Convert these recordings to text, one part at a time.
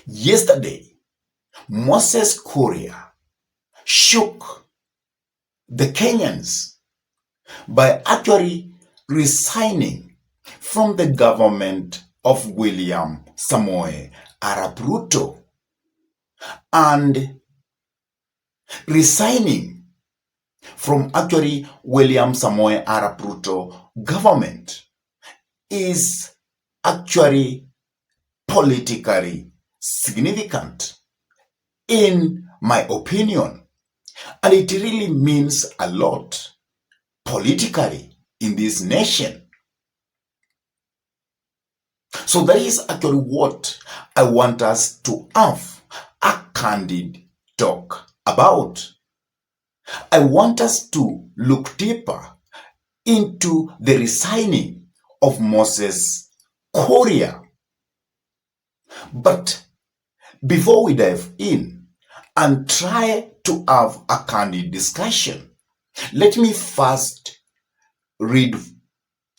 Yesterday, Moses Kuria shook the Kenyans by actually resigning from the government of William Samoei Arap Ruto and resigning from actually William Samoei Arap Ruto government is actually politically significant in my opinion, and it really means a lot politically in this nation. So that is actually what I want us to have a candid talk about. I want us to look deeper into the resigning of Moses Kuria. But before we dive in and try to have a candid discussion, let me first read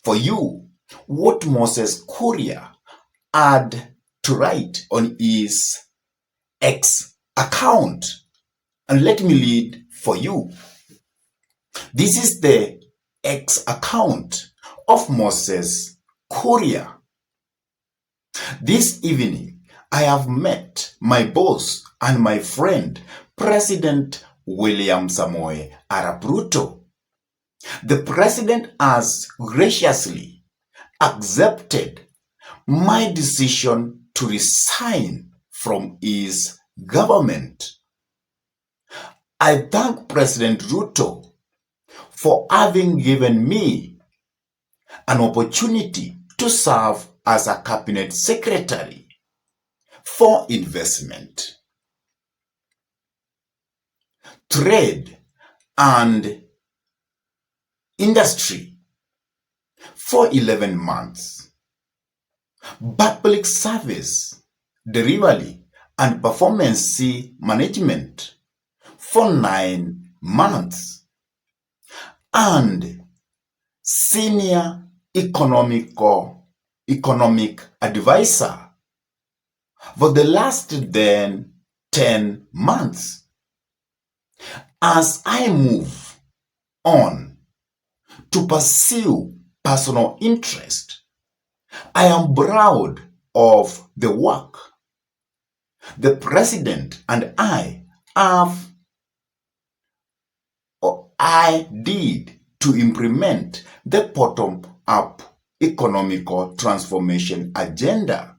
for you what Moses Kuria had to write on his X account. And let me read for you. This is the X account of Moses Kuria. This evening, I have met my boss and my friend, President William Samoei Arap Ruto. The president has graciously accepted my decision to resign from his government. I thank President Ruto for having given me an opportunity to serve as a cabinet secretary for investment, trade, and industry for 11 months, public service, delivery, and performance management for 9 months, and senior economic advisor for the last 10 months. As I move on to pursue personal interest, I am proud of the work the president and I did to implement the bottom-up economical transformation agenda,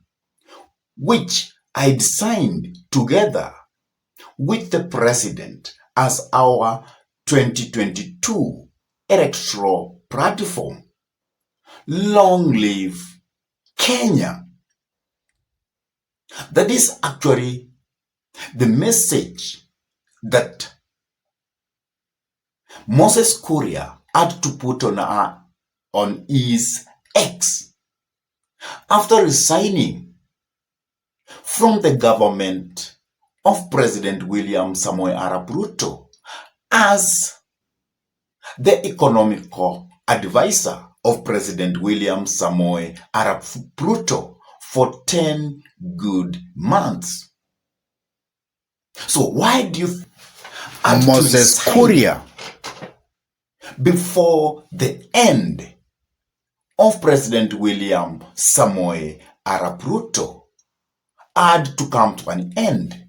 which I designed together with the president as our 2022 electoral platform. Long live Kenya. That is actually the message that Moses Kuria had to put on his X after resigning from the government of President William Samoei Arap Ruto as the economical advisor of President William Samoei Arap Ruto for 10 good months. So why do you Moses Kuria before the end of President William Samoei Arap Ruto had to come to an end?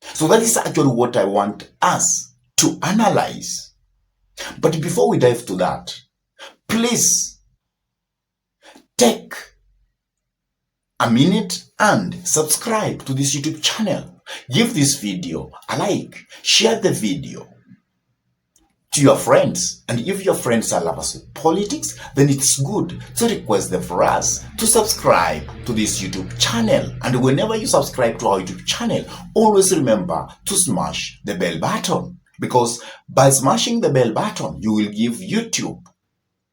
So that is actually what I want us to analyze. But before we dive to that, please take a minute and subscribe to this YouTube channel. Give this video a like, share the video to your friends, and if your friends are lovers of politics, then it's good to request them for us to subscribe to this YouTube channel. And whenever you subscribe to our YouTube channel, always remember to smash the bell button, because by smashing the bell button, you will give YouTube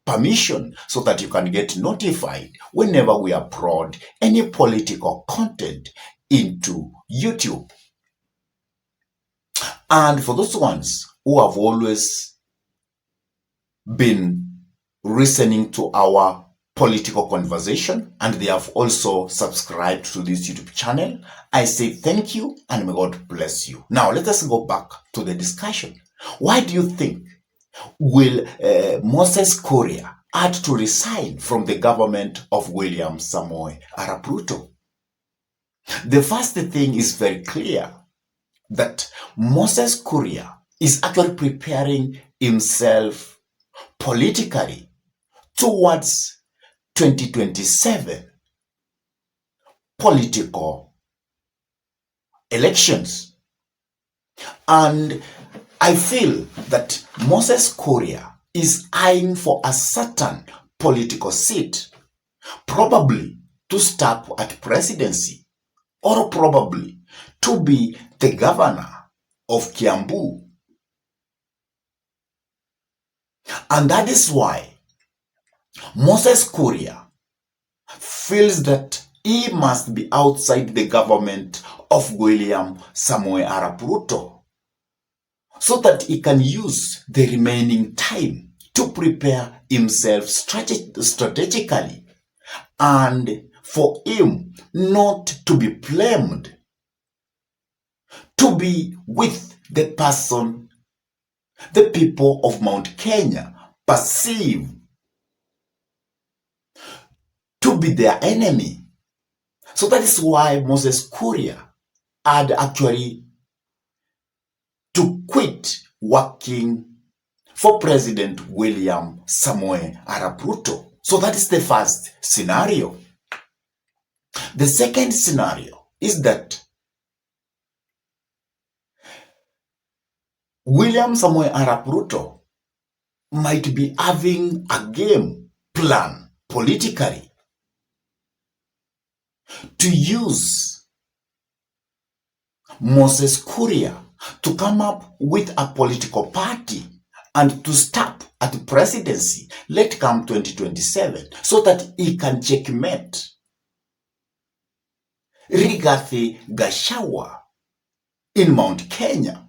permission so that you can get notified whenever we upload any political content into YouTube. And for those ones who have always been listening to our political conversation, and they have also subscribed to this YouTube channel. I say thank you and may God bless you. Now let us go back to the discussion. Why do you think will Moses Kuria had to resign from the government of William Samoei Arap Ruto? The first thing is very clear that Moses Kuria is actually preparing himself politically towards 2027 political elections. And I feel that Moses Kuria is eyeing for a certain political seat, probably to stop at presidency, or probably to be the governor of Kiambu. And that is why Moses Kuria feels that he must be outside the government of William Samoei Arap Ruto so that he can use the remaining time to prepare himself strategically and for him not to be blamed, to be with the person the people of Mount Kenya perceive to be their enemy. So that is why Moses Kuria had actually to quit working for President William Samoei Arap Ruto. So that is the first scenario. The second scenario is that William Samoei Arap Ruto might be having a game plan politically to use Moses Kuria to come up with a political party and to stop at the presidency, let come 2027, so that he can checkmate Rigathi Gachagua in Mount Kenya.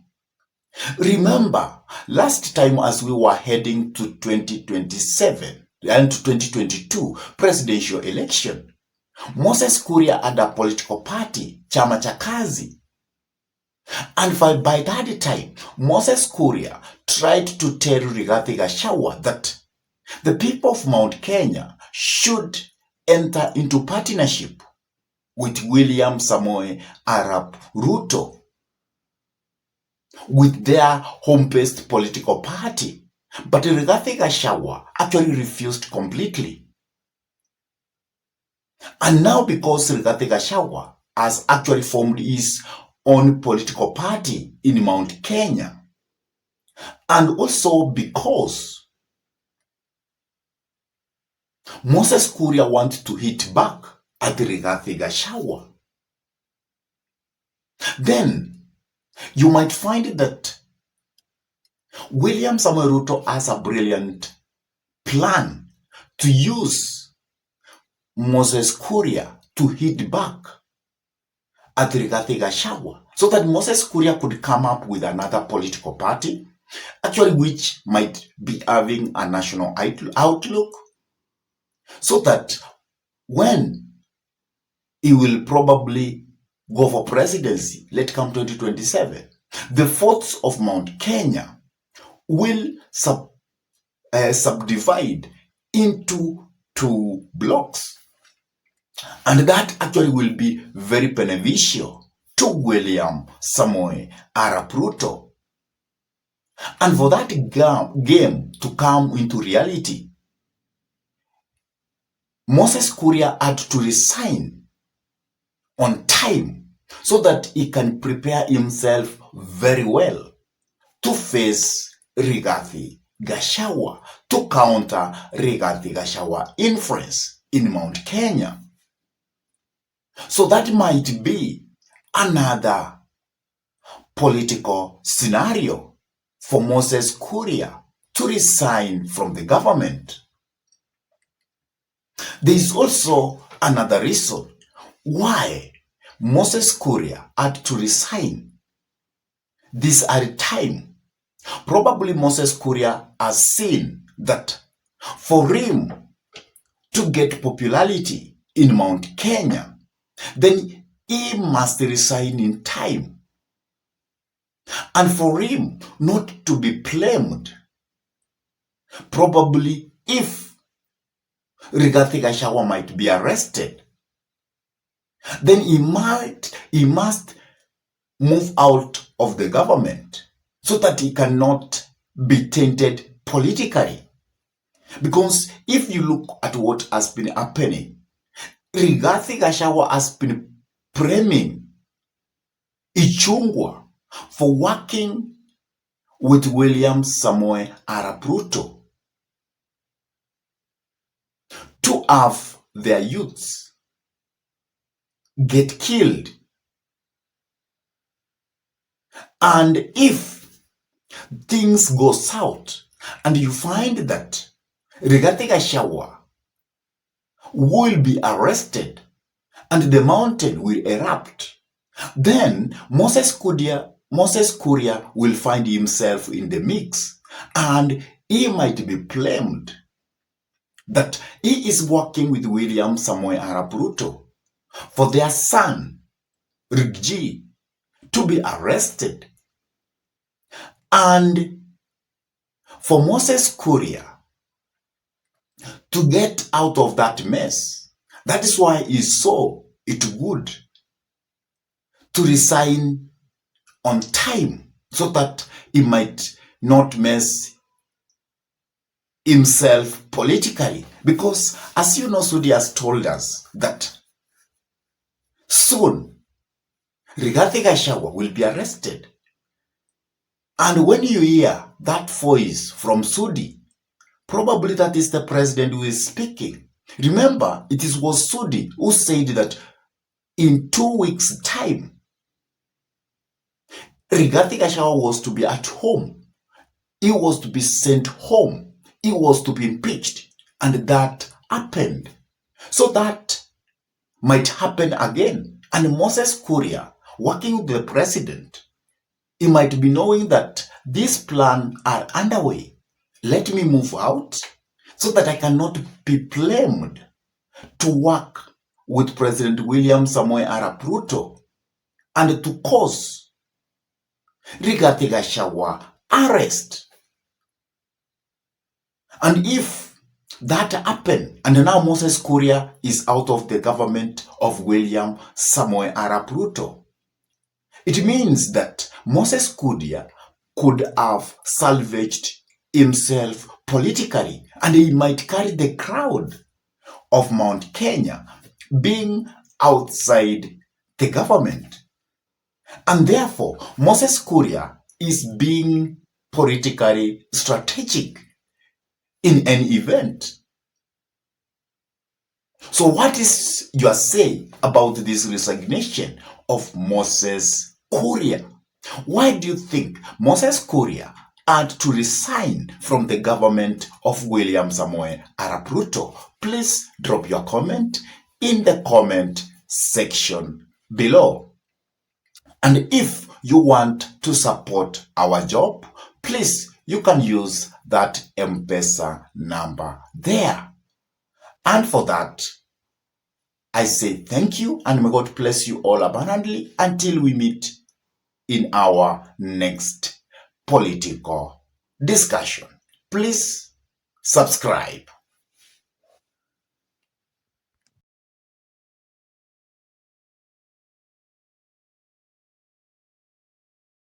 Remember, last time as we were heading to 2027 and to 2022 presidential election, Moses Kuria had a political party, Chama cha Kazi. And by that time, Moses Kuria tried to tell Rigathi Gachagua that the people of Mount Kenya should enter into partnership with William Samoei Arap Ruto, with their home-based political party. But Rigathi Gachagua actually refused completely. And now because Rigathi Gachagua has actually formed his own political party in Mount Kenya, and also because Moses Kuria wants to hit back at Rigathi Gachagua, then you might find that William Samoei Ruto has a brilliant plan to use Moses Kuria to hit back at Rigathi Gachagua, so that Moses Kuria could come up with another political party, actually which might be having a national outlook, so that when he will probably go for presidency, let come 2027, the forts of Mount Kenya will subdivide into 2 blocks. And that actually will be very beneficial to William Samoei Arap Ruto. And for that game to come into reality, Moses Kuria had to resign on time so that he can prepare himself very well to face Rigathi Gachagua, to counter Rigathi Gachagua influence in Mount Kenya. So that might be another political scenario for Moses Kuria to resign from the government. There is also another reason why Moses Kuria had to resign. This at a time, probably Moses Kuria has seen that for him to get popularity in Mount Kenya, then he must resign in time. And for him not to be blamed, probably if Rigathi Gachagua might be arrested, then he must move out of the government so that he cannot be tainted politically. Because if you look at what has been happening, Rigathi Gachagua has been blaming Ichung'wah for working with William Samoei Arap Ruto to have their youths get killed. And if things go south and you find that Rigathi Gachagua will be arrested and the mountain will erupt, then Moses Kuria will find himself in the mix, and he might be blamed that he is working with William Samoei Arap Ruto for their son, Rigji, to be arrested. And for Moses Kuria to get out of that mess, that is why he saw it good to resign on time so that he might not mess himself politically. Because as you know, Sudi has told us that soon Rigathi Gachagua will be arrested. And when you hear that voice from Sudi, probably that is the president who is speaking. Remember, it was Sudi who said that in 2 weeks' time, Rigathi Gachagua was to be at home. He was to be sent home. He was to be impeached. And that happened. So that might happen again. And Moses Kuria, working with the president, he might be knowing that these plans are underway. Let me move out so that I cannot be blamed to work with President William Samoei Arap Ruto and to cause Rigathi Gachagua arrest. And if that happened, and now Moses Kuria is out of the government of William Samoei Arap Ruto, it means that Moses Kuria could have salvaged himself politically, and he might carry the crowd of Mount Kenya being outside the government. And therefore, Moses Kuria is being politically strategic in an event. So what is your say about this resignation of Moses Kuria? Why do you think Moses Kuria had to resign from the government of William Samoei Arap Ruto? Please drop your comment in the comment section below. And if you want to support our job, please, you can use that M-Pesa number there. And for that, I say thank you, and may God bless you all abundantly until we meet in our next political discussion. Please subscribe.